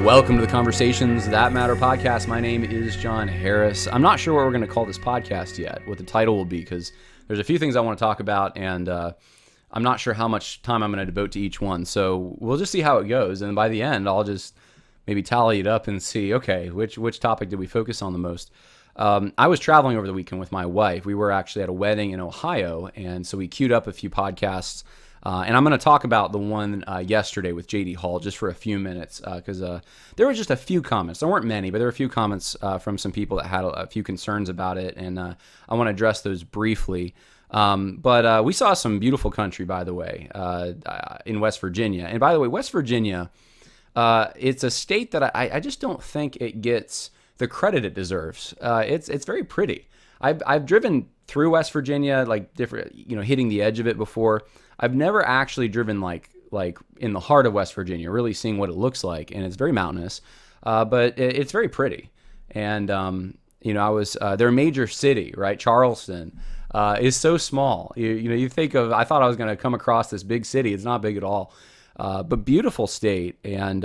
Welcome to the Conversations That Matter podcast. My name is John Harris. I'm not sure what we're going to call this podcast yet, what the title will be, because there's a few things I want to talk about, and I'm not sure how much time I'm going to devote to each one. So we'll just see how it goes, and by the end, I'll just maybe tally it up and see, okay, which topic did we focus on the most? I was traveling over the weekend with my wife. We were actually at a wedding in Ohio, and so we queued up a few podcasts. And I'm going to talk about the one yesterday with J.D. Hall just for a few minutes because there were just a few comments. There weren't many, but there were a few comments from some people that had a few concerns about it, and I want to address those briefly. But we saw some beautiful country, by the way, in West Virginia. And by the way, West Virginia, it's a state that I just don't think it gets the credit it deserves. It's very pretty. I've driven through West Virginia, like different, hitting the edge of it before. I've never actually driven like in the heart of West Virginia, really seeing what it looks like, and it's very mountainous, but it's very pretty. And I was their major city, right? Charleston is so small. You think of, I thought I was going to come across this big city. It's not big at all, but beautiful state. And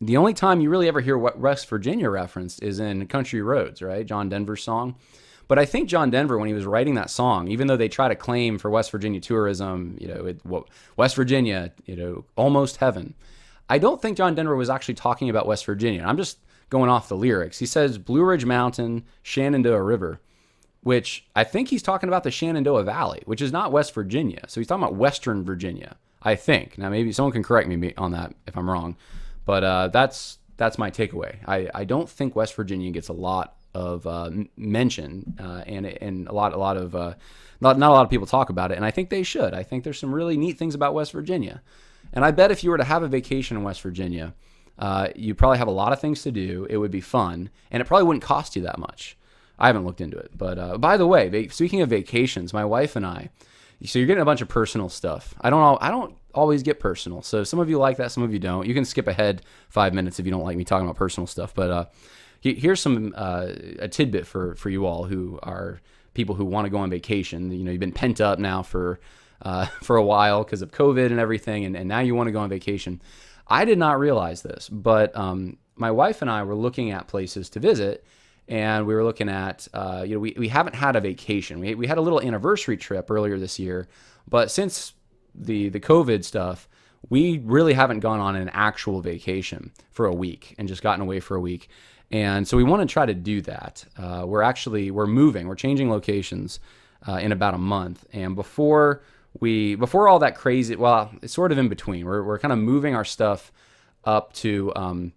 the only time you really ever hear what West Virginia referenced is in Country Roads, right? John Denver's song. But I think John Denver, when he was writing that song, even though they try to claim for West Virginia tourism, West Virginia, almost heaven, I don't think John Denver was actually talking about West Virginia. I'm just going off the lyrics. He says Blue Ridge Mountain, Shenandoah River, which I think he's talking about the Shenandoah Valley, which is not West Virginia. So he's talking about Western Virginia, I think. Now, maybe someone can correct me on that if I'm wrong. But that's my takeaway. I don't think West Virginia gets a lot of mention, and a lot of not a lot of people talk about it, and I think they should. I think there's some really neat things about West Virginia, and I bet if you were to have a vacation in West Virginia, you probably have a lot of things to do. It would be fun, and it probably wouldn't cost you that much. I haven't looked into it, but by the way, speaking of vacations, my wife and I. So you're getting a bunch of personal stuff. I don't always get personal. So some of you like that, some of you don't. You can skip ahead 5 minutes if you don't like me talking about personal stuff. But here's some a tidbit for you all who are people who want to go on vacation. You've been pent up now for a while because of COVID and everything, and now you want to go on vacation. I did not realize this, but my wife and I were looking at places to visit. And we were looking at, we haven't had a vacation. We had a little anniversary trip earlier this year, but since the COVID stuff, we really haven't gone on an actual vacation for a week and just gotten away for a week. And so we want to try to do that. We're moving. We're changing locations in about a month. And before all that crazy, well, it's sort of in between. We're kind of moving our stuff up to.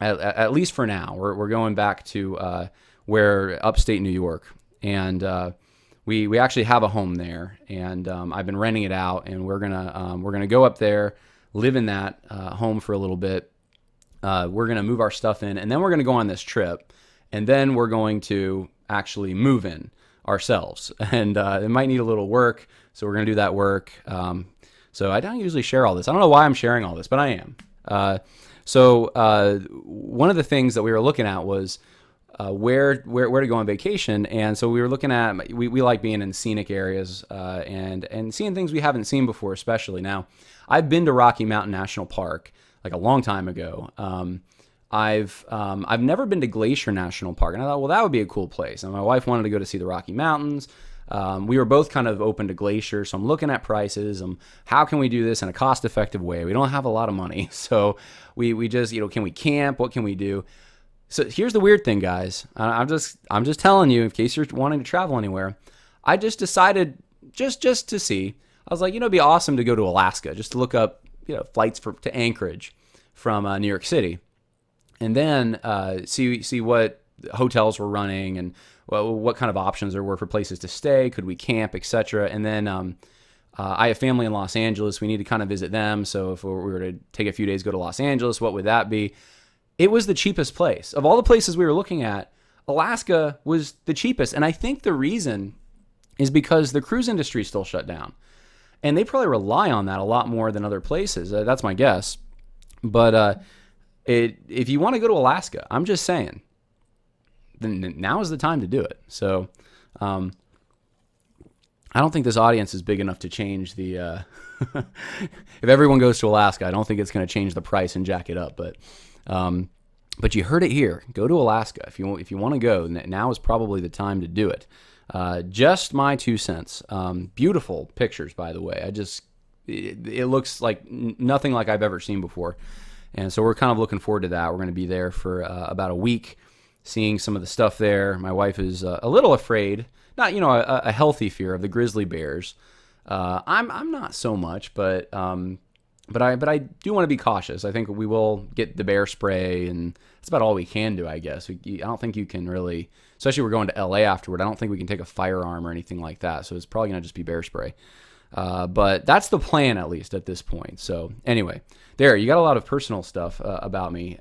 At least for now, we're going back to where upstate New York, and we actually have a home there, and I've been renting it out, and we're gonna go up there, live in that home for a little bit. We're gonna move our stuff in, and then we're gonna go on this trip, and then we're going to actually move in ourselves, and it might need a little work, so we're gonna do that work. So I don't usually share all this. I don't know why I'm sharing all this, but I am. So one of the things that we were looking at was where to go on vacation, and so we were looking at we like being in scenic areas and seeing things we haven't seen before. Especially now, I've been to Rocky Mountain National Park like a long time ago. I've never been to Glacier National Park, and I thought, well, that would be a cool place. And my wife wanted to go to see the Rocky Mountains. We were both kind of open to Glacier, so I'm looking at prices. How can we do this in a cost-effective way? We don't have a lot of money, so we just, can we camp? What can we do? So here's the weird thing, guys. I'm just telling you, in case you're wanting to travel anywhere. I just decided just to see. I was like, it'd be awesome to go to Alaska, just to look up, flights to Anchorage from New York City, and then see what hotels were running and what kind of options there were for places to stay. Could we camp, etc. And then I have family in Los Angeles. We need to kind of visit them. So if we were to take a few days, go to Los Angeles, what would that be? It was the cheapest place. Of all the places we were looking at, Alaska was the cheapest. And I think the reason is because the cruise industry is still shut down. And they probably rely on that a lot more than other places. That's my guess. But if you want to go to Alaska, I'm just saying, then now is the time to do it. So I don't think this audience is big enough to change the if everyone goes to Alaska, I don't think it's going to change the price and jack it up. But But you heard it here. Go to Alaska if you want to go. Now is probably the time to do it. Just my 2 cents. Beautiful pictures, by the way. It looks like nothing like I've ever seen before, and so we're kind of looking forward to that. We're going to be there for about a week, seeing some of the stuff there. My wife is a little afraid, not a healthy fear of the grizzly bears. I'm not so much, but I do want to be cautious. I think we will get the bear spray, and that's about all we can do, I guess. I don't think you can really, especially we're going to LA afterward, I don't think we can take a firearm or anything like that. So it's probably going to just be bear spray. But that's the plan, at least at this point. So anyway, there, you got a lot of personal stuff about me.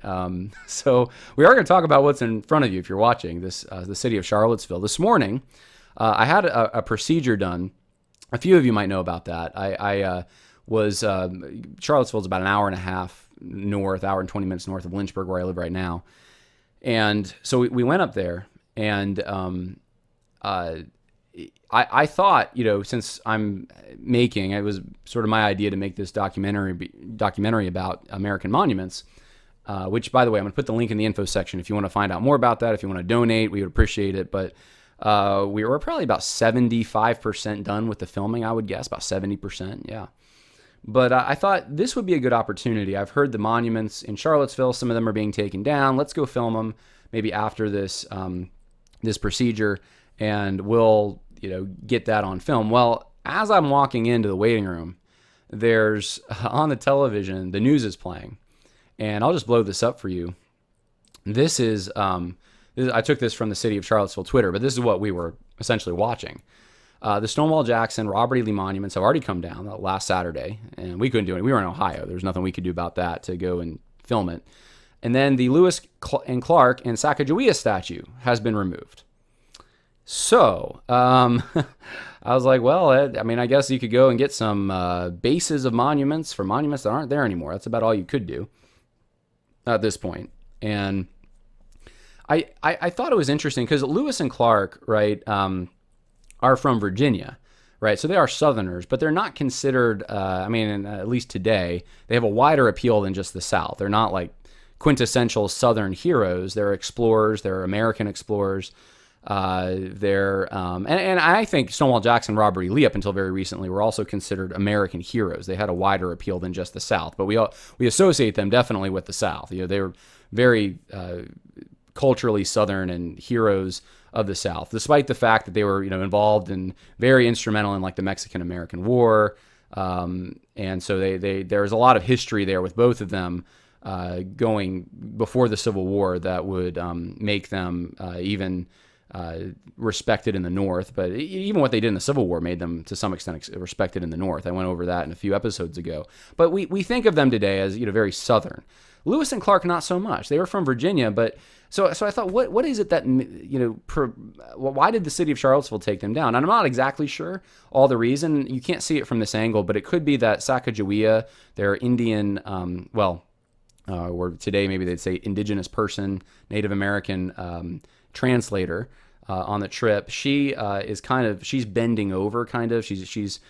So we are going to talk about what's in front of you if you're watching this, the city of Charlottesville. This morning, I had a procedure done. A few of you might know about that. Charlottesville's about an hour and a half north, hour and 20 minutes north of Lynchburg, where I live right now. And so we went up there, and I thought, since it was sort of my idea to make this documentary about American monuments, which, by the way, I'm going to put the link in the info section if you want to find out more about that. If you want to donate, we would appreciate it. But we were probably about 75% done with the filming, I would guess, about 70%, yeah. But I thought this would be a good opportunity. I've heard the monuments in Charlottesville, some of them are being taken down. Let's go film them maybe after this this procedure, and we'll get that on film. Well, as I'm walking into the waiting room, there's on the television, the news is playing, and I'll just blow this up for you. This is I took this from the City of Charlottesville Twitter, but this is what we were essentially watching. The Stonewall Jackson, Robert E. Lee monuments have already come down last Saturday, and we couldn't do it. We were in Ohio. There was nothing we could do about that to go and film it. And then the Lewis and Clark and Sacagawea statue has been removed. So I was like, well, I guess you could go and get some bases of monuments for monuments that aren't there anymore. That's about all you could do at this point. And I thought it was interesting because Lewis and Clark, right, are from Virginia, right? So they are Southerners, but they're not considered, at least today, they have a wider appeal than just the South. They're not like quintessential Southern heroes. They're explorers. They're American explorers. And I think Stonewall Jackson, Robert E. Lee, up until very recently, were also considered American heroes. They had a wider appeal than just the South, but we associate them definitely with the South. They were very culturally Southern and heroes of the South, despite the fact that they were, involved and very instrumental in like the Mexican-American War. And so there's a lot of history there with both of them going before the Civil War that would make them even respected in the North. But even what they did in the Civil War made them to some extent respected in the North. I went over that in a few episodes ago. But we think of them today as very Southern. Lewis and Clark, not so much. They were from Virginia, but so I thought, what is it that why did the city of Charlottesville take them down? And I'm not exactly sure all the reason. You can't see it from this angle, but it could be that Sacagawea, their Indian, or today maybe they'd say indigenous person, Native American translator on the trip. She is she's bending over, She's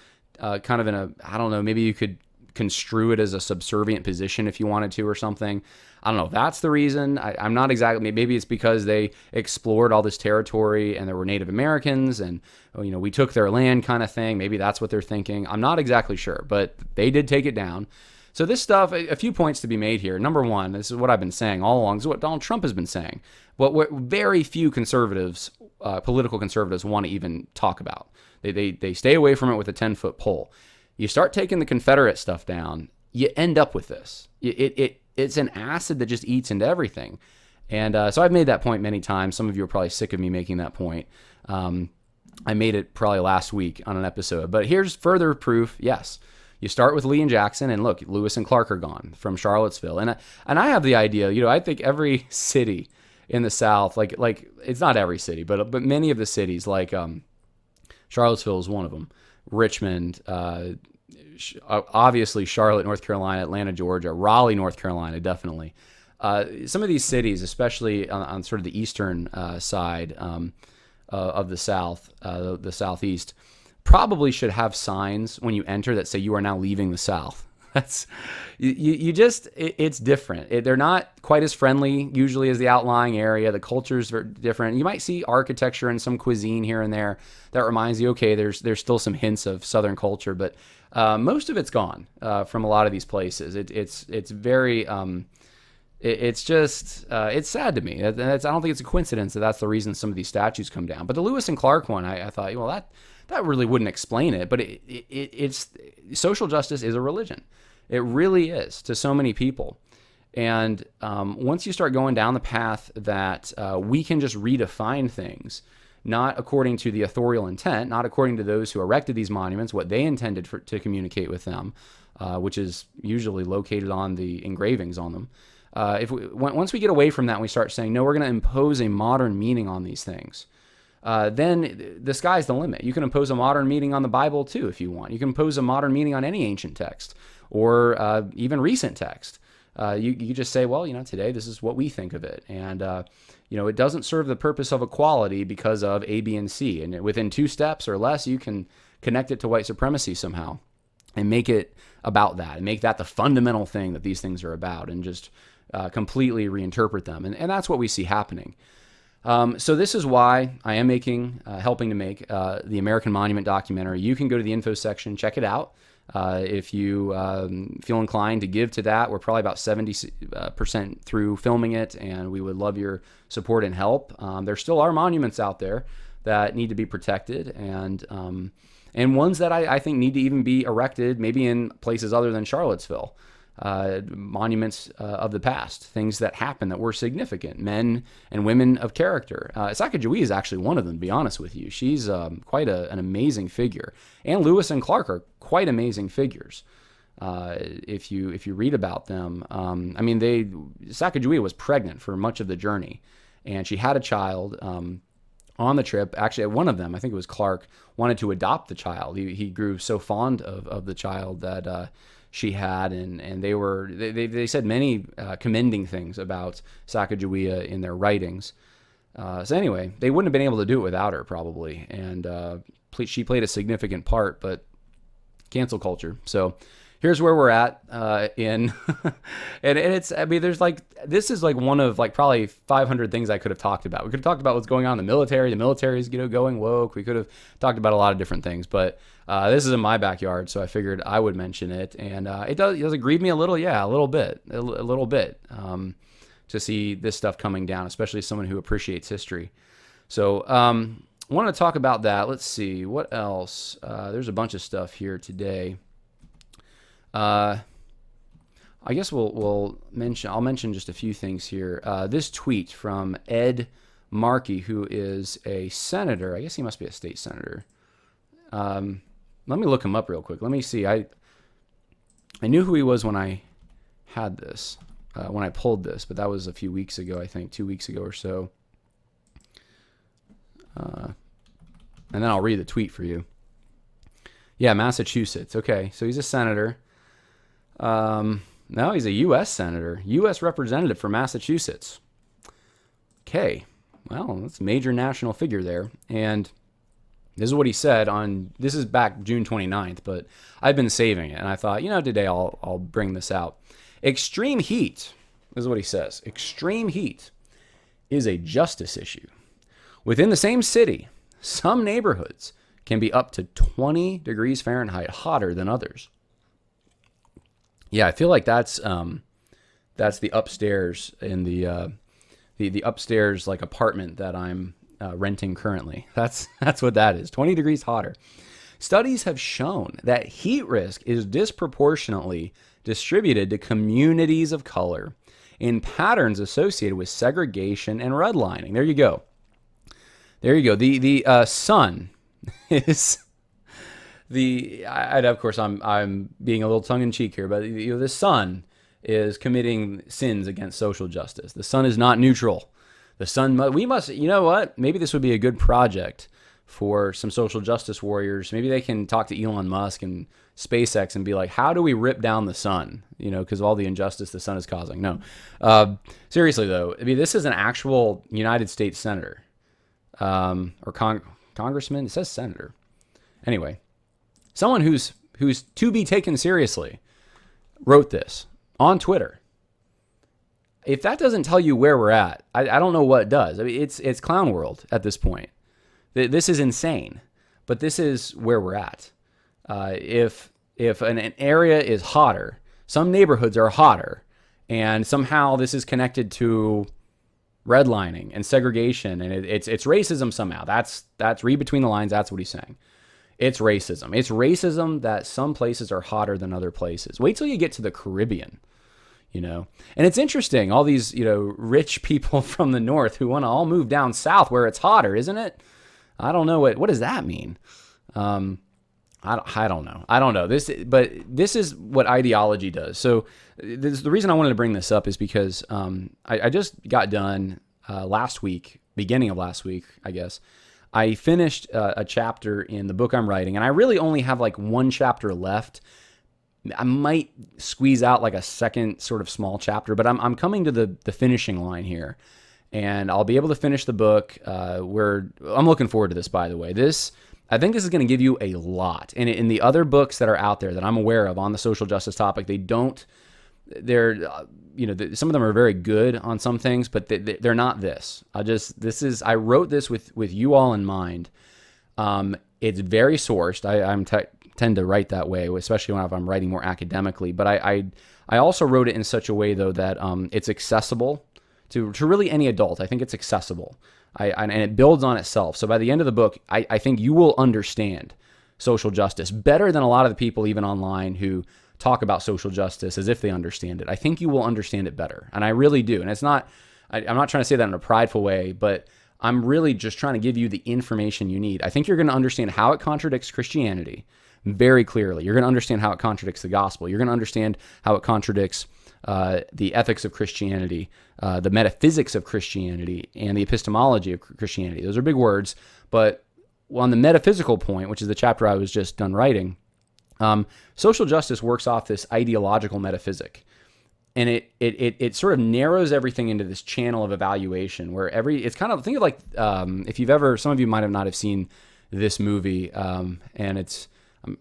kind of in a, I don't know, maybe you could construe it as a subservient position if you wanted to or something. I don't know if that's the reason. I'm not exactly, maybe it's because they explored all this territory and there were Native Americans and, we took their land kind of thing. Maybe that's what they're thinking. I'm not exactly sure, but they did take it down. So this stuff, a few points to be made here. Number one, this is what I've been saying all along. This is what Donald Trump has been saying. What very few conservatives, political conservatives, want to even talk about. They stay away from it with a 10-foot pole. You start taking the Confederate stuff down, you end up with this. It's an acid that just eats into everything. And so I've made that point many times. Some of you are probably sick of me making that point. I made it probably last week on an episode. But here's further proof, yes. You start with Lee and Jackson, and look, Lewis and Clark are gone from Charlottesville. And I have the idea, I think every city in the South, like it's not every city, but many of the cities, like Charlottesville is one of them, Richmond, obviously Charlotte, North Carolina, Atlanta, Georgia, Raleigh, North Carolina, definitely. Some of these cities, especially on sort of the eastern side of the South, the Southeast, probably should have signs when you enter that say you are now leaving the South. That's you just it's different. They're not quite as friendly usually as the outlying area. The cultures are different. You might see architecture and some cuisine here and there that reminds you, okay, there's still some hints of Southern culture, but most of it's gone from a lot of these places. It's very it's just it's sad to me. I don't think it's a coincidence that that's the reason some of these statues come down. But the Lewis and Clark one, I thought, well, that really wouldn't explain it. But it's social justice is a religion. It really is to so many people. And once you start going down the path that we can just redefine things, not according to the authorial intent, not according to those who erected these monuments, what they intended to communicate with them, which is usually located on the engravings on them. Once we get away from that and we start saying, no, we're going to impose a modern meaning on these things, then the sky's the limit. You can impose a modern meaning on the Bible too if you want. You can impose a modern meaning on any ancient text or even recent text. You just say, well, today this is what we think of it. And, it doesn't serve the purpose of equality because of A, B, and C. And within 2 steps or less, you can connect it to white supremacy somehow and make it about that and make that the fundamental thing that these things are about and just completely reinterpret them. And that's what we see happening. So this is why I am helping to make the American Monument documentary. You can go to the info section, check it out. If you feel inclined to give to that, we're probably about 70% through filming it, and we would love your support and help. There still are monuments out there that need to be protected, and ones that I think need to even be erected, maybe in places other than Charlottesville. Monuments of the past, things that happened that were significant, men and women of character. Sacagawea is actually one of them, to be honest with you. She's quite an amazing figure. And Lewis and Clark are quite amazing figures. If you read about them, Sacagawea was pregnant for much of the journey, and she had a child on the trip. Actually, one of them, I think it was Clark, wanted to adopt the child. He grew so fond of the child that she had, and they said many commending things about Sacagawea in their writings. So anyway, they wouldn't have been able to do it without her probably, and she played a significant part, but cancel culture. So here's where we're at and it's, this is one of probably 500 things I could have talked about. We could have talked about what's going on in the military. The military is going woke. We could have talked about a lot of different things, but this is in my backyard, so I figured I would mention it. And it does grieve me a little, a little bit, to see this stuff coming down, especially as someone who appreciates history. So I want to talk about that. Let's see what else. There's a bunch of stuff here today. I guess I'll mention just a few things here. This tweet from Ed Markey, who is a senator. I guess he must be a state senator. Let me look him up real quick. Let me see. I knew who he was when I had this, when I pulled this, but that was a few weeks ago, I think 2 weeks ago or so. And then I'll read the tweet for you. Yeah, Massachusetts. Okay, so he's a senator. Now he's a U.S. senator, U.S. representative for Massachusetts. Okay, well, that's a major national figure there. And this is what he said this is back June 29th, but I've been saving it. And I thought, today I'll bring this out. Extreme heat, this is what he says. Extreme heat is a justice issue. Within the same city, some neighborhoods can be up to 20 degrees Fahrenheit hotter than others. Yeah, I feel like that's the upstairs in the upstairs apartment that I'm renting currently. That's what that is. 20 degrees hotter. Studies have shown that heat risk is disproportionately distributed to communities of color in patterns associated with segregation and redlining. There you go. The sun is of course I'm being a little tongue in cheek here, but the sun is committing sins against social justice. The sun is not neutral. The sun, we must, what? Maybe this would be a good project for some social justice warriors. Maybe they can talk to Elon Musk and SpaceX and be like, how do we rip down the sun? Because of all the injustice the sun is causing. No, seriously though, this is an actual United States senator. Or congressman. It says senator. Anyway, someone who's to be taken seriously. wrote this on Twitter. If that doesn't tell you where we're at, I don't know what does. I mean, it's clown world at this point. This is insane, but this is where we're at. If an area is hotter, some neighborhoods are hotter, and somehow this is connected to redlining and segregation, and it's racism somehow. That's read between the lines. That's what he's saying. It's racism. It's racism that some places are hotter than other places. Wait till you get to the Caribbean. And it's interesting, all these, rich people from the north who want to all move down south where it's hotter, isn't it? I don't know what does that mean? I don't know. This is what ideology does. So the reason I wanted to bring this up is because I just got done beginning of last week, I guess. I finished a chapter in the book I'm writing, and I really only have like one chapter left. I might squeeze out like a second sort of small chapter, but I'm coming to the finishing line here, and I'll be able to finish the book. I'm looking forward to this, by the way. I think this is going to give you a lot. And in the other books that are out there that I'm aware of on the social justice topic, some of them are very good on some things, but they're not this. I wrote this with you all in mind. It's very sourced. Tend to write that way, especially when I'm writing more academically. But I also wrote it in such a way, though, that it's accessible to really any adult. I think it's accessible, and it builds on itself. So by the end of the book, I think you will understand social justice better than a lot of the people, even online, who talk about social justice as if they understand it. I think you will understand it better, and I really do. And it's not. I'm not trying to say that in a prideful way, but I'm really just trying to give you the information you need. I think you're going to understand how it contradicts Christianity very clearly. You're going to understand how it contradicts the gospel. You're going to understand how it contradicts the ethics of Christianity, the metaphysics of Christianity, and the epistemology of Christianity. Those are big words, but on the metaphysical point, which is the chapter I was just done writing, social justice works off this ideological metaphysic. And it sort of narrows everything into this channel of evaluation where it's kind of, think of like, if you've ever, some of you might have not have seen this movie, and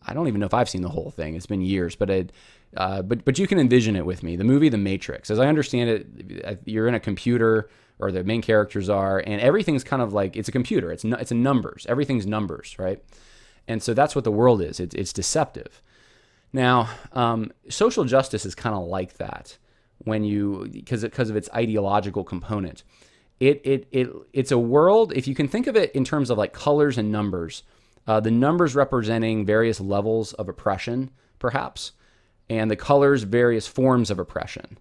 I don't even know if I've seen the whole thing. It's been years, but you can envision it with me. The movie The Matrix. As I understand it, you're in a computer, or the main characters are, and everything's kind of like, it's a computer. It's a numbers. Everything's numbers, right? And so that's what the world is. It's deceptive. Now, social justice is kind of like that because of its ideological component. It's a world, if you can think of it in terms of like colors and numbers, the numbers representing various levels of oppression, perhaps, and the colors, various forms of oppression.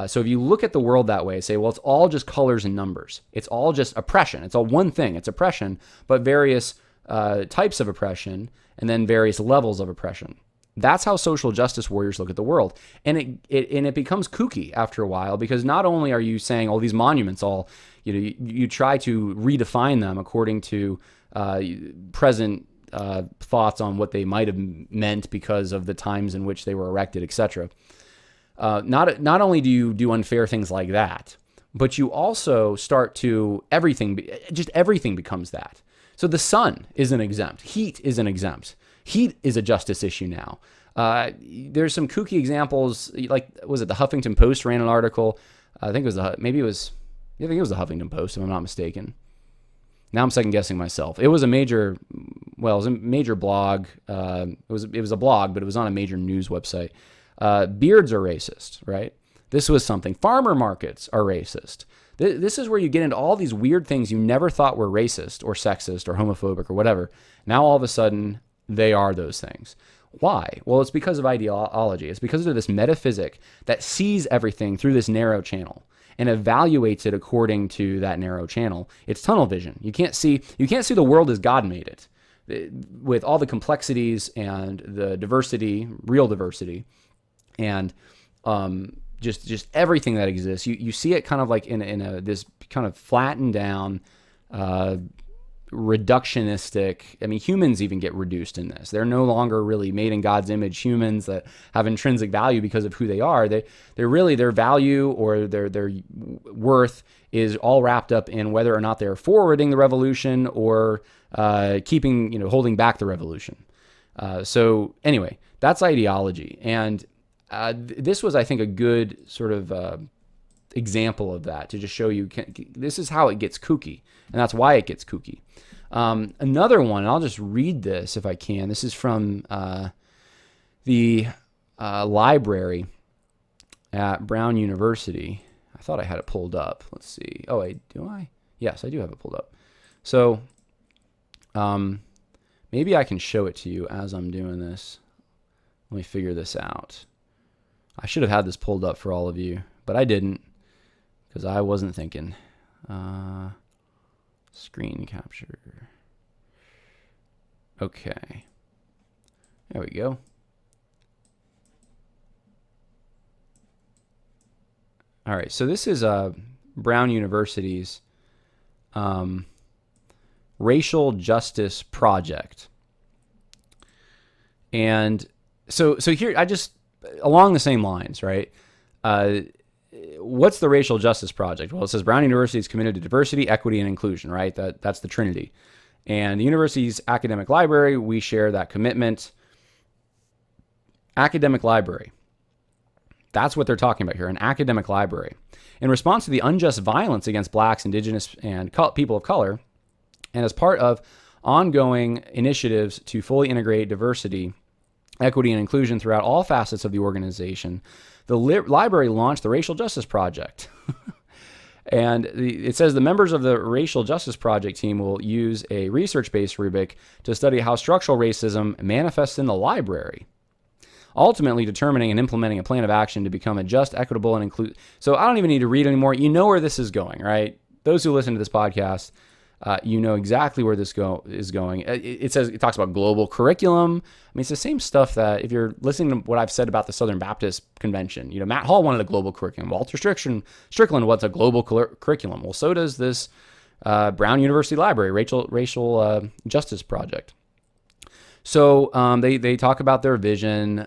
So if you look at the world that way, say, well, it's all just colors and numbers. It's all just oppression. It's all one thing. It's oppression, but various types of oppression, and then various levels of oppression. That's how social justice warriors look at the world. And it becomes kooky after a while, because not only are you saying all these monuments, you try to redefine them according to present thoughts on what they might have meant because of the times in which they were erected, etc. Not only do you do unfair things like that, but you also start to everything becomes that. So the sun isn't exempt. Heat isn't exempt. Heat is a justice issue now. There's some kooky examples, like, was it the Huffington Post ran an article? I think it was the Huffington Post, if I'm not mistaken. Now I'm second guessing myself. It was a major blog. It was a blog, but it was on a major news website. Beards are racist, right? This was something. Farmer markets are racist. This is where you get into all these weird things you never thought were racist or sexist or homophobic or whatever. Now all of a sudden, they are those things. Why? Well, it's because of ideology. It's because of this metaphysic that sees everything through this narrow channel and evaluates it according to that narrow channel. It's tunnel vision. You can't see the world as God made it, with all the complexities and the diversity, real diversity, and just everything that exists. You see it kind of like in this kind of flattened down, reductionistic. I mean, humans even get reduced in this. They're no longer really made in God's image humans that have intrinsic value because of who they are. They're really, their value or their worth is all wrapped up in whether or not they're forwarding the revolution or holding back the revolution. So anyway, that's ideology. And this was, I think, a good sort of example of that, to just show you this is how it gets kooky, and that's why it gets kooky. Another one, and I'll just read this if I can. This is from the library at Brown University. I thought I had it pulled up. Let's see. Oh, do I? Yes, I do have it pulled up. So maybe I can show it to you as I'm doing this. Let me figure this out. I should have had this pulled up for all of you, but I didn't, because I wasn't thinking. Screen capture. Okay. There we go. All right, so this is Brown University's Racial Justice Project. And so here, I just, along the same lines, right? What's the Racial Justice Project? Well, it says Brown University is committed to diversity, equity, and inclusion, right? That's the Trinity. And the university's academic library, we share that commitment. Academic library. That's what they're talking about here, an academic library. In response to the unjust violence against blacks, indigenous, and people of color, and as part of ongoing initiatives to fully integrate diversity, equity, and inclusion throughout all facets of the organization, the library launched the Racial Justice Project. And it says the members of the Racial Justice Project team will use a research-based rubric to study how structural racism manifests in the library, ultimately determining and implementing a plan of action to become a just, equitable, and inclusive. So I don't even need to read anymore. You know where this is going, right? Those who listen to this podcast, you know exactly where this is going. It talks about global curriculum. I mean, it's the same stuff that if you're listening to what I've said about the Southern Baptist Convention, you know, Matt Hall wanted a global curriculum. Walter Strickland wants a global curriculum. Well, so does this Brown University Library, Racial Justice Project. So they talk about their vision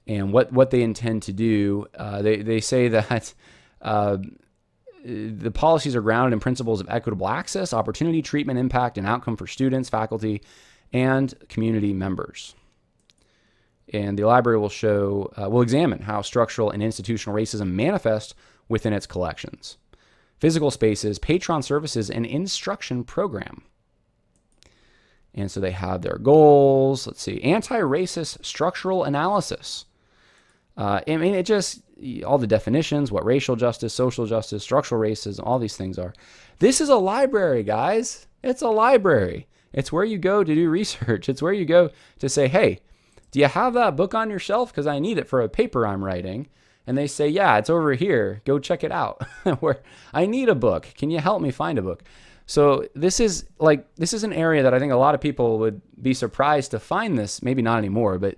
and what they intend to do. They say that the policies are grounded in principles of equitable access, opportunity, treatment, impact, and outcome for students, faculty, and community members. And the library will examine how structural and institutional racism manifest within its collections, physical spaces, Patron services, and instruction program. And so they have their goals. Let's see, anti-racist structural analysis. I mean, it just, all the definitions, what racial justice, social justice, structural racism, all these things are. This is a library, guys. It's a library. It's where you go to do research. It's where you go to say, hey, do you have that book on your shelf? Because I need it for a paper I'm writing. And they say, yeah, it's over here. Go check it out. Where I need a book. Can you help me find a book? So this is an area that I think a lot of people would be surprised to find this. Maybe not anymore, but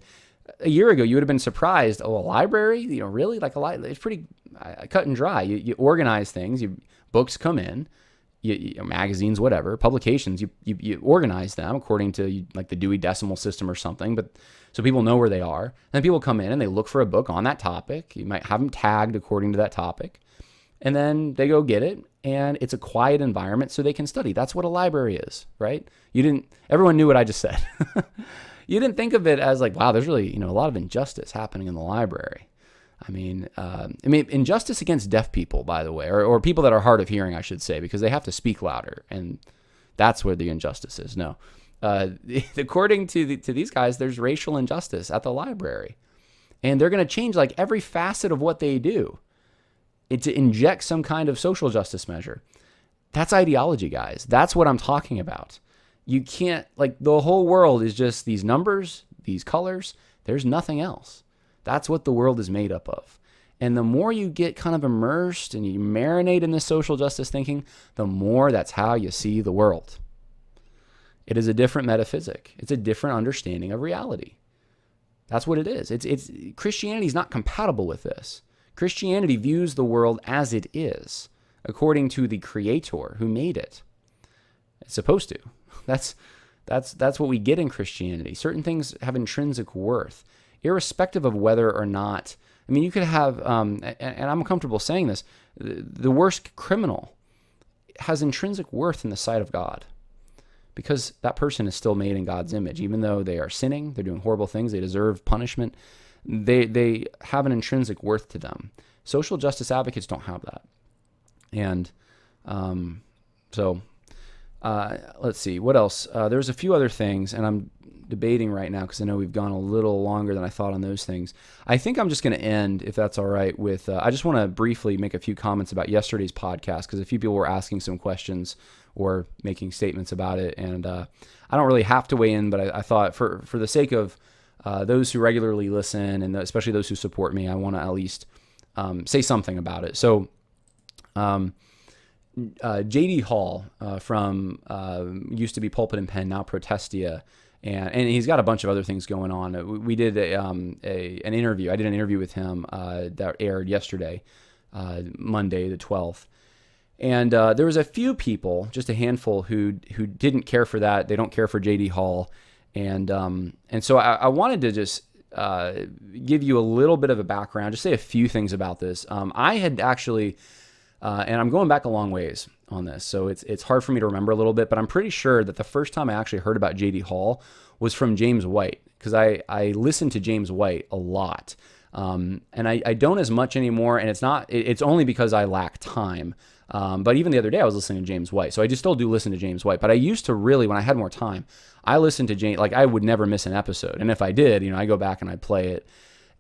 a year ago you would have been surprised. Oh, a library? You know, really? Like a library? It's pretty cut and dry. You organize things. Books come in. Magazines, whatever, publications. You organize them according to like the Dewey Decimal System or something. But so people know where they are. And then people come in and they look for a book on that topic. You might have them tagged according to that topic. And then they go get it, and it's a quiet environment so they can study. That's what a library is, right? Everyone knew what I just said. You didn't think of it as like, wow, there's really, a lot of injustice happening in the library. I mean, injustice against deaf people, by the way, or people that are hard of hearing, I should say, because they have to speak louder, and that's where the injustice is. No, according to these guys, there's racial injustice at the library, and they're going to change like every facet of what they do. To inject some kind of social justice measure. That's ideology, guys. That's what I'm talking about. You can't, the whole world is just these numbers, these colors. There's nothing else. That's what the world is made up of. And the more you get kind of immersed and you marinate in this social justice thinking, the more that's how you see the world. It is a different metaphysic. It's a different understanding of reality. That's what it is. Christianity is not compatible with this. Christianity views the world as it is, according to the Creator who made it. It's supposed to. That's what we get in Christianity. Certain things have intrinsic worth, irrespective of whether or not. I mean, you could have, and I'm comfortable saying this, the worst criminal has intrinsic worth in the sight of God, because that person is still made in God's image. Even though they are sinning, they're doing horrible things, they deserve punishment. they have an intrinsic worth to them. Social justice advocates don't have that. And so let's see, what else? There's a few other things, and I'm debating right now because I know we've gone a little longer than I thought on those things. I think I'm just going to end, if that's all right, with I just want to briefly make a few comments about yesterday's podcast, because a few people were asking some questions or making statements about it, and I don't really have to weigh in, but I thought for the sake of those who regularly listen, and especially those who support me, I want to at least say something about it. So J.D. Hall from used to be Pulpit and Pen, now Protestia, and he's got a bunch of other things going on. We did an interview. I did an interview with him that aired yesterday, Monday the 12th. And there was a few people, just a handful, who didn't care for that. They don't care for J.D. Hall. And so I wanted to just give you a little bit of a background, just say a few things about this. I had actually... and I'm going back a long ways on this, so it's hard for me to remember a little bit, but I'm pretty sure that the first time I actually heard about J.D. Hall was from James White, because I listened to James White a lot, and I don't as much anymore, and it's only because I lack time. But even the other day I was listening to James White, so I just still do listen to James White. But I used to really, when I had more time, I listened to James, like I would never miss an episode, and if I did, I go back and I play it.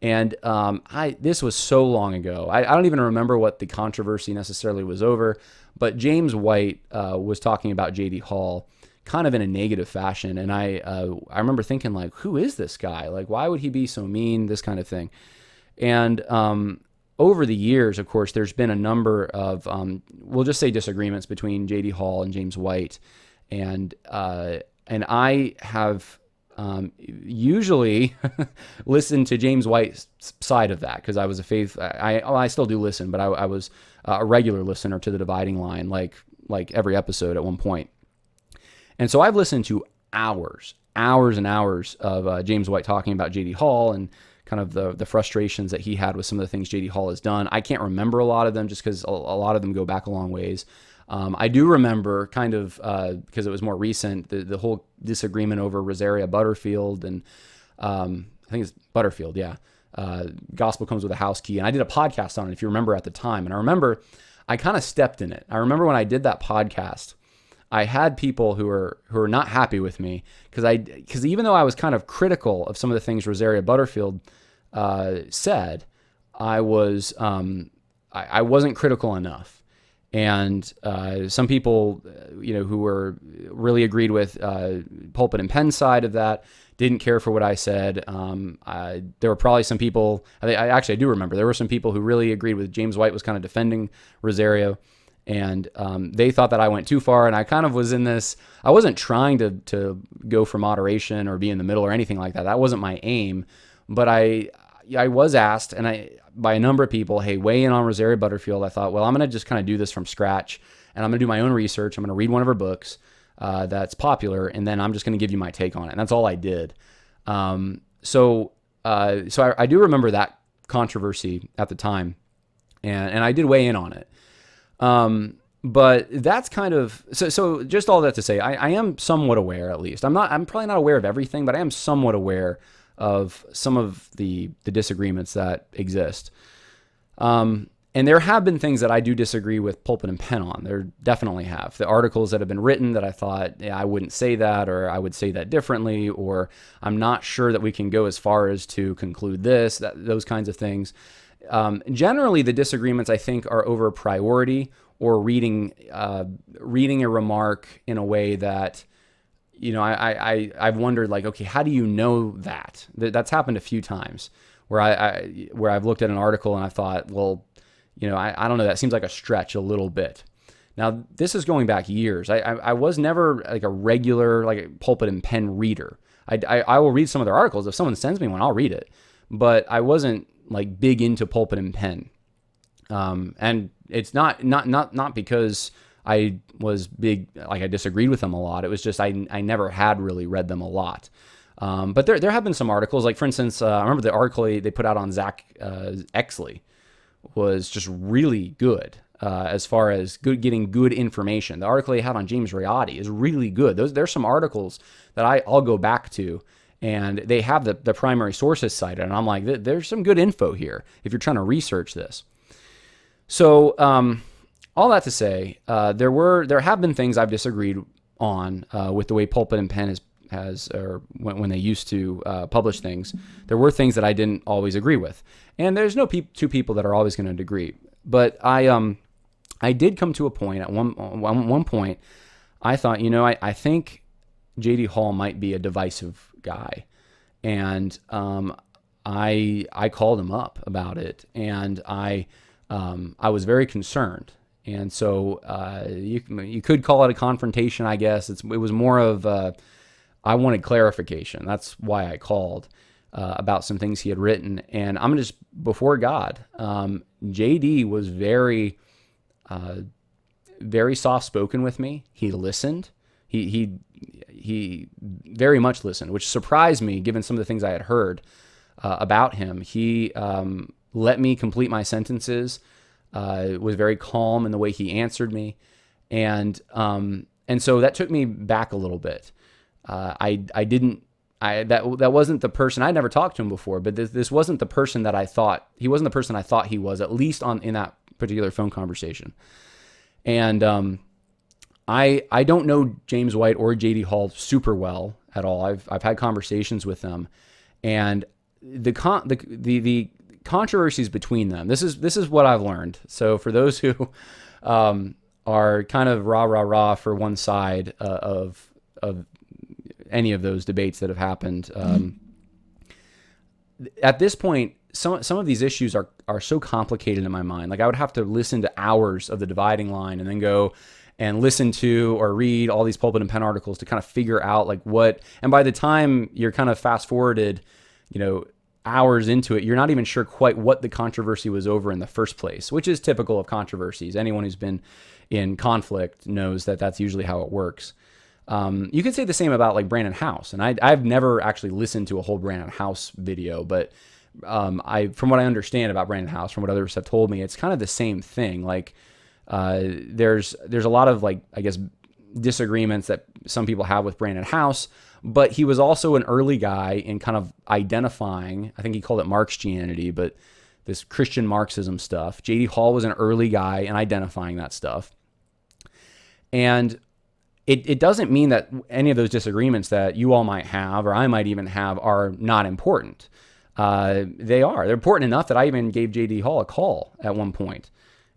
And this was so long ago. I don't even remember what the controversy necessarily was over, but James White was talking about J.D. Hall kind of in a negative fashion. And I remember thinking, like, who is this guy? Like, why would he be so mean? This kind of thing. And over the years, of course, there's been a number of, we'll just say, disagreements between J.D. Hall and James White. And I have... usually listen to James White's side of that, because I was I still do listen, but I was a regular listener to The Dividing Line, like every episode at one point. And so I've listened to hours and hours of James White talking about J.D. Hall and kind of the frustrations that he had with some of the things J.D. Hall has done. I can't remember a lot of them just because a lot of them go back a long ways. I do remember kind of, because it was more recent, the whole disagreement over Rosaria Butterfield, and I think it's Butterfield, yeah. Gospel Comes with a House Key, and I did a podcast on it, if you remember, at the time. And I remember I kind of stepped in it. I remember when I did that podcast, I had people who were not happy with me, because even though I was kind of critical of some of the things Rosaria Butterfield said, I wasn't critical enough. And some people, who were really agreed with Pulpit and Pen side of that, didn't care for what I said. There were probably some people, I do remember, there were some people who really agreed with James White was kind of defending Rosario, and they thought that I went too far, and I kind of was in this, I wasn't trying to go for moderation or be in the middle or anything like that. That wasn't my aim, but I was asked, and by a number of people, hey, weigh in on Rosaria Butterfield. I thought, well, I'm going to just kind of do this from scratch, and I'm going to do my own research. I'm going to read one of her books that's popular, and then I'm just going to give you my take on it. And that's all I did. So I do remember that controversy at the time, and I did weigh in on it. But that's kind of, so just all that to say, I am somewhat aware, at least. I'm probably not aware of everything, but I am somewhat aware of some of the disagreements that exist. And there have been things that I do disagree with Pulpit and Pen on. There definitely have. The articles that have been written that I thought, yeah, I wouldn't say that, or I would say that differently, or I'm not sure that we can go as far as to conclude this, those kinds of things. Generally, the disagreements, I think, are over priority or reading a remark in a way that, I've wondered, like, okay, how do you know that? That's happened a few times where I've looked at an article and I thought, well, I don't know, that seems like a stretch a little bit. Now, this is going back years. I was never like a regular, like, a Pulpit and Pen reader. I will read some of their articles. If someone sends me one, I'll read it. But I wasn't like big into Pulpit and Pen. And it's not because I was big, like I disagreed with them a lot. It was just I never had really read them a lot. But there have been some articles, like, for instance, I remember the article they put out on Zach Exley was just really good as far as getting good information. The article they had on James Riotti is really good. There's some articles that I'll go back to and they have the primary sources cited. And I'm like, there's some good info here if you're trying to research this. So all that to say, there have been things I've disagreed on with the way Pulpit and Pen or when they used to publish things. There were things that I didn't always agree with, and there's no two people that are always going to agree. But I did come to a point at one point. I thought, I think J.D. Hall might be a divisive guy, and I called him up about it, and I was very concerned. And so you could call it a confrontation, I guess. It was more of I wanted clarification. That's why I called about some things he had written. And I'm just, before God, JD was very, very soft-spoken with me. He listened. He very much listened, which surprised me given some of the things I had heard about him. He let me complete my sentences. Was very calm in the way he answered me, and so that took me back a little bit. That wasn't the person. I'd never talked to him before, but this wasn't the person that I thought he wasn't the person I thought he was, at least in that particular phone conversation. And I don't know James White or J.D. Hall super well at all. I've had conversations with them, and the controversies between them. This is what I've learned. So for those who are kind of rah for one side of any of those debates that have happened, at this point, some of these issues are so complicated in my mind. Like I would have to listen to hours of the dividing line and then go and listen to or read all these Pulpit and Pen articles to kind of figure out like what. And by the time you're kind of fast forwarded, hours into it, you're not even sure quite what the controversy was over in the first place, which is typical of controversies. Anyone who's been in conflict knows that that's usually how it works. You could say the same about like Brandon House, and I've never actually listened to a whole Brandon House video, but from what I understand about Brandon House, from what others have told me, it's kind of the same thing. Like there's a lot of like, I guess, disagreements that some people have with Brandon House, but he was also an early guy in kind of identifying, I think he called it Marxianity, but this Christian Marxism stuff. J.D. Hall was an early guy in identifying that stuff. And it doesn't mean that any of those disagreements that you all might have, or I might even have, are not important. They are. They're important enough that I even gave J.D. Hall a call at one point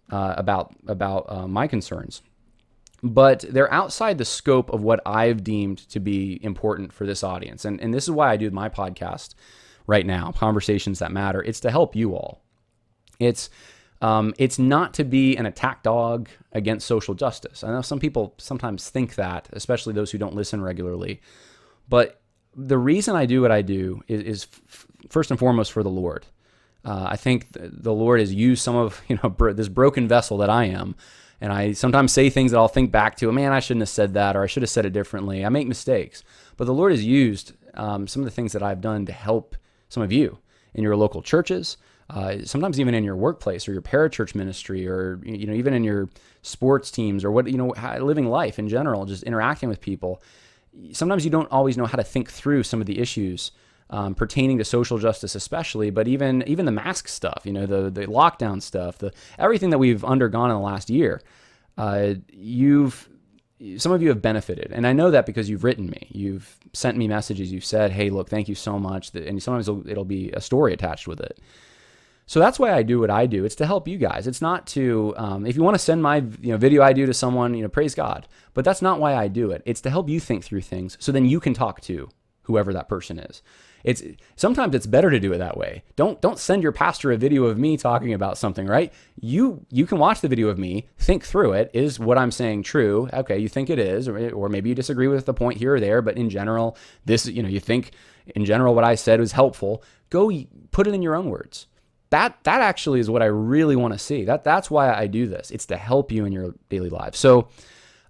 about my concerns. But they're outside the scope of what I've deemed to be important for this audience. And this is why I do my podcast right now, Conversations That Matter. It's to help you all. It's not to be an attack dog against social justice. I know some people sometimes think that, especially those who don't listen regularly. But the reason I do what I do is first and foremost for the Lord. I think the Lord has used some of this broken vessel that I am. And I sometimes say things that I'll think back to, man, I shouldn't have said that, or I should have said it differently. I make mistakes. But the Lord has used some of the things that I've done to help some of you in your local churches, sometimes even in your workplace or your parachurch ministry, or even in your sports teams, or living life in general, just interacting with people. Sometimes you don't always know how to think through some of the issues pertaining to social justice, especially, but even the mask stuff, the lockdown stuff, everything that we've undergone in the last year. Some of you have benefited, and I know that because you've written me, you've sent me messages, you've said, "Hey, look, thank you so much," and sometimes it'll be a story attached with it. So that's why I do what I do. It's to help you guys. It's not to, if you want to send my video I do to someone, praise God. But that's not why I do it. It's to help you think through things, so then you can talk to whoever that person is. Sometimes it's better to do it that way. Don't send your pastor a video of me talking about something, right? You can watch the video of me, think through it. Is what I'm saying true? Okay, you think it is, or maybe you disagree with the point here or there, but in general, you think in general what I said was helpful. Go put it in your own words. That actually is what I really want to see. That's why I do this. It's to help you in your daily lives. So,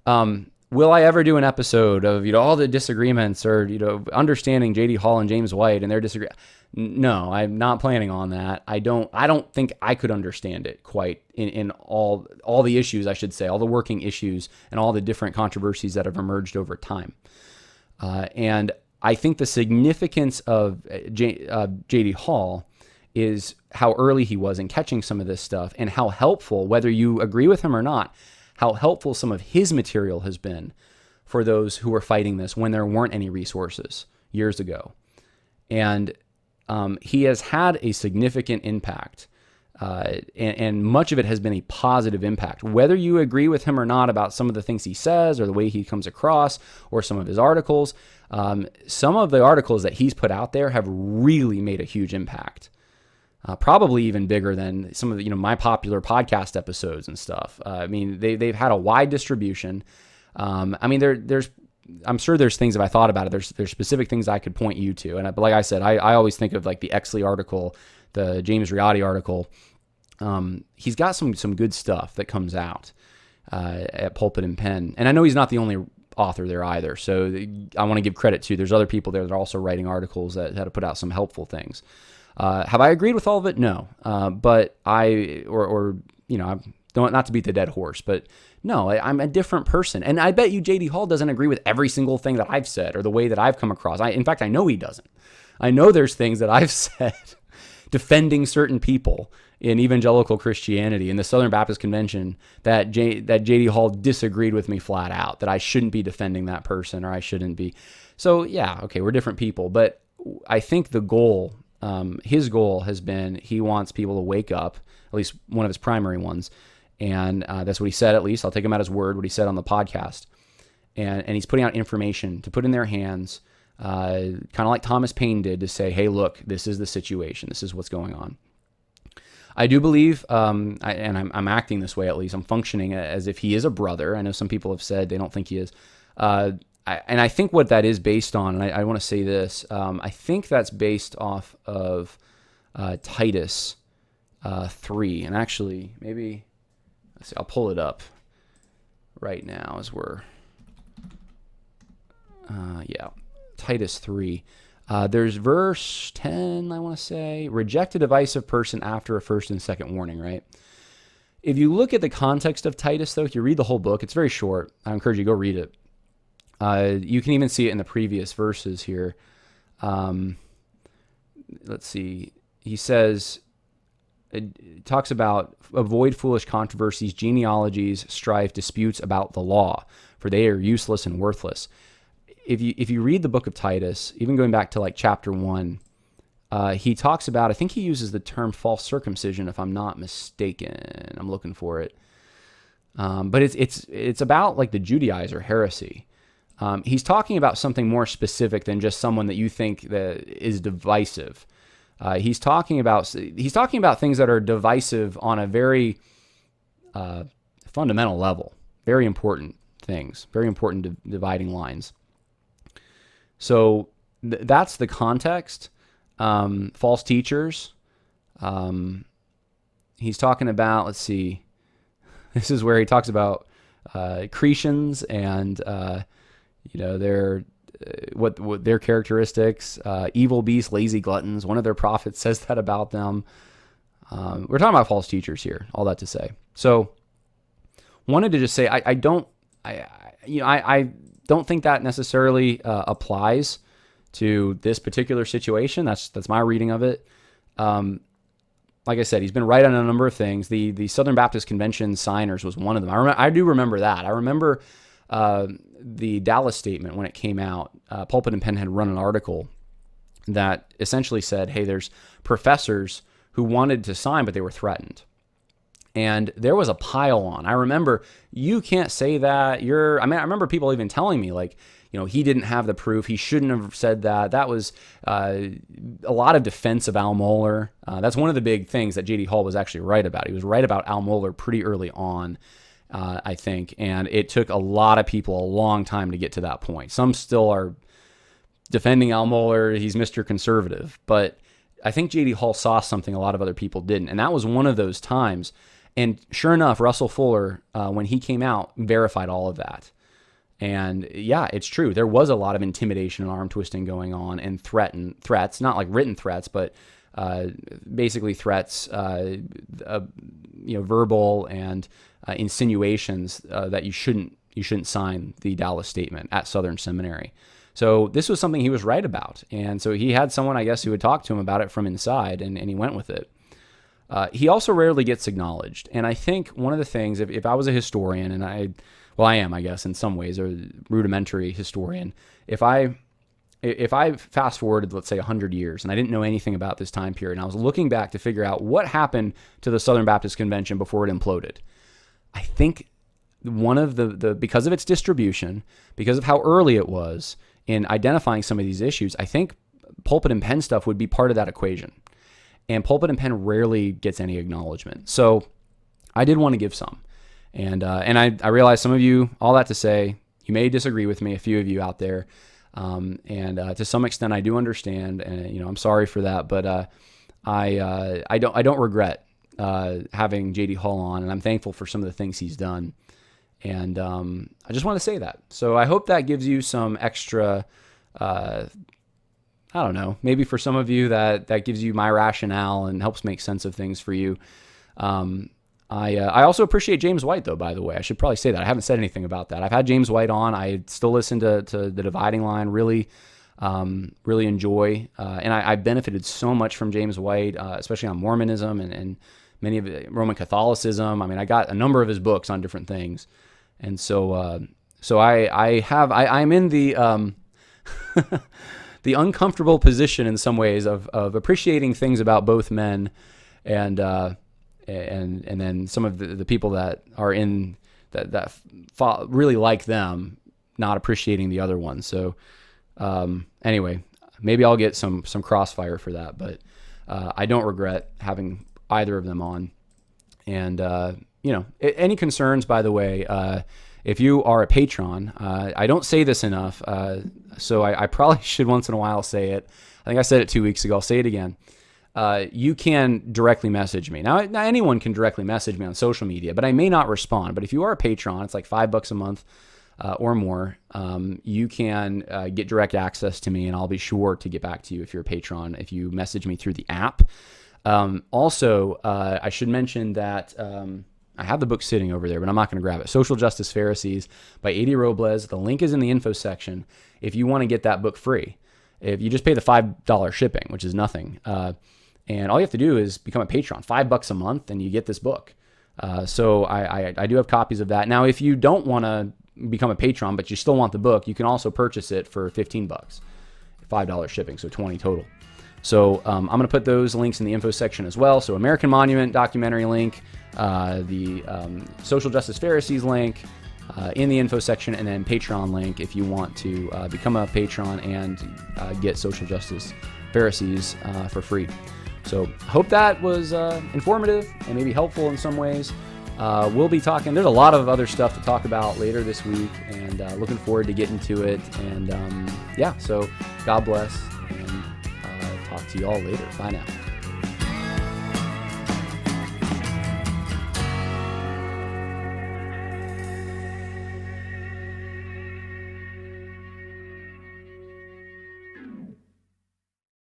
will I ever do an episode of all the disagreements, or understanding J.D. Hall and James White and their disagreement? No, I'm not planning on that. I don't think I could understand it quite in all the issues, I should say, all the working issues and all the different controversies that have emerged over time. And I think the significance of J.D. Hall is how early he was in catching some of this stuff, and how helpful, whether you agree with him or not, how helpful some of his material has been for those who were fighting this when there weren't any resources years ago. And he has had a significant impact, and much of it has been a positive impact. Whether you agree with him or not about some of the things he says or the way he comes across or some of his articles, some of the articles that he's put out there have really made a huge impact. Probably even bigger than some of the, my popular podcast episodes and stuff. I mean, they've had a wide distribution. I mean, I'm sure there's things, if I thought about it, there's specific things I could point you to. But like I said, I always think of like the Exley article, the James Riotti article. He's got some good stuff that comes out at Pulpit and Pen. And I know he's not the only author there either. So I want to give credit to, there's other people there that are also writing articles that had to put out some helpful things. Have I agreed with all of it? No. But not to beat the dead horse, but no, I'm a different person. And I bet you J.D. Hall doesn't agree with every single thing that I've said or the way that I've come across. In fact, I know he doesn't. I know there's things that I've said defending certain people in evangelical Christianity in the Southern Baptist Convention that J.D. Hall disagreed with me flat out, that I shouldn't be defending that person, or I shouldn't be. So yeah, okay, we're different people. But I think the goal, his goal has been, he wants people to wake up, at least one of his primary ones. And that's what he said, at least. I'll take him at his word, what he said on the podcast. And he's putting out information to put in their hands, kind of like Thomas Paine did, to say, hey, look, this is the situation. This is what's going on. I do believe, and I'm acting this way at least, I'm functioning as if he is a brother. I know some people have said they don't think he is. And I think what that is based on, and I want to say this, I think that's based off of Titus 3. And actually, maybe... See, I'll pull it up right now as we're, Titus 3. There's verse 10, I want to say, reject a divisive person after a first and second warning, right? If you look at the context of Titus, though, if you read the whole book, it's very short. I encourage you to go read it. You can even see it in the previous verses here. Let's see. He says... It talks about avoid foolish controversies, genealogies, strife, disputes about the law, for they are useless and worthless. If you read the book of Titus, even going back to like chapter 1, he talks about, I think he uses the term false circumcision, if I'm not mistaken. I'm looking for it. But it's about like the Judaizer heresy. He's talking about something more specific than just someone that you think that is divisive. He's talking about things that are divisive on a very fundamental level, very important things, very important dividing lines. So that's the context. False teachers. He's talking about, let's see, this is where he talks about Cretians and what their characteristics, evil beasts, lazy gluttons. One of their prophets says that about them. We're talking about false teachers here, all that to say. So wanted to just say, I don't think that necessarily applies to this particular situation. That's my reading of it. Like I said, he's been right on a number of things. The Southern Baptist Convention signers was one of them. I do remember that. I remember the Dallas statement when it came out. Pulpit and Pen had run an article that essentially said, hey, there's professors who wanted to sign, but they were threatened. And there was a pile on. I remember, you can't say that. I remember people even telling me, like, he didn't have the proof. He shouldn't have said that. That was a lot of defense of Al Mohler. That's one of the big things that J.D. Hall was actually right about. He was right about Al Mohler pretty early on, I think. And it took a lot of people a long time to get to that point. Some still are defending Al Mohler. He's Mr. Conservative. But I think J.D. Hall saw something a lot of other people didn't. And that was one of those times. And sure enough, Russell Fuller, when he came out, verified all of that. And yeah, it's true. There was a lot of intimidation and arm twisting going on, and threats, not like written threats, but basically threats, verbal and insinuations that you shouldn't sign the Dallas Statement at Southern Seminary. So this was something he was right about. And so he had someone, I guess, who would talk to him about it from inside, and he went with it. He also rarely gets acknowledged. And I think one of the things, if I was a historian, and I am, I guess, in some ways, or a rudimentary historian, if I fast forwarded, let's say 100 years, and I didn't know anything about this time period, and I was looking back to figure out what happened to the Southern Baptist Convention before it imploded, I think one of the because of its distribution, because of how early it was in identifying some of these issues, I think pulpit and pen stuff would be part of that equation. And pulpit and pen rarely gets any acknowledgement. So I did want to give some. And I realize some of you, all that to say, you may disagree with me, a few of you out there. To some extent, I do understand, and I'm sorry for that. But I don't regret having J.D. Hall on, and I'm thankful for some of the things he's done. And I just want to say that. So I hope that gives you some extra. I don't know, maybe for some of you that gives you my rationale and helps make sense of things for you. I also appreciate James White, though, by the way. I should probably say that. I haven't said anything about that. I've had James White on. I still listen to The Dividing Line, really enjoy. And I benefited so much from James White, especially on Mormonism and many of Roman Catholicism. I mean, I got a number of his books on different things. And so I'm in the... the uncomfortable position in some ways of appreciating things about both men, and then some of the people that are in that really like them not appreciating the other one. So anyway, maybe I'll get some crossfire for that, but I don't regret having either of them on. And any concerns, by the way, if you are a patron, I don't say this enough, so I probably should once in a while say it. I think I said it 2 weeks ago. I'll say it again. You can directly message me. Now anyone can directly message me on social media, but I may not respond. But if you are a patron, it's like $5 a month or more. You can get direct access to me, and I'll be sure to get back to you if you're a patron, if you message me through the app. Also, I should mention that... I have the book sitting over there, but I'm not going to grab it. Social Justice Pharisees by A.D. Robles. The link is in the info section if you want to get that book free. If you just pay the $5 shipping, which is nothing. And all you have to do is become a patron, $5 a month, and you get this book. So I do have copies of that. Now, if you don't want to become a patron, but you still want the book, you can also purchase it for $15, $5 shipping, so $20 total. So I'm going to put those links in the info section as well. So American Monument documentary link, the Social Justice Pharisees link in the info section, and then Patreon link if you want to become a patron and get Social Justice Pharisees for free. So hope that was informative and maybe helpful in some ways. We'll be talking. There's a lot of other stuff to talk about later this week, and looking forward to getting to it. And so God bless, and talk to you all later. Bye now.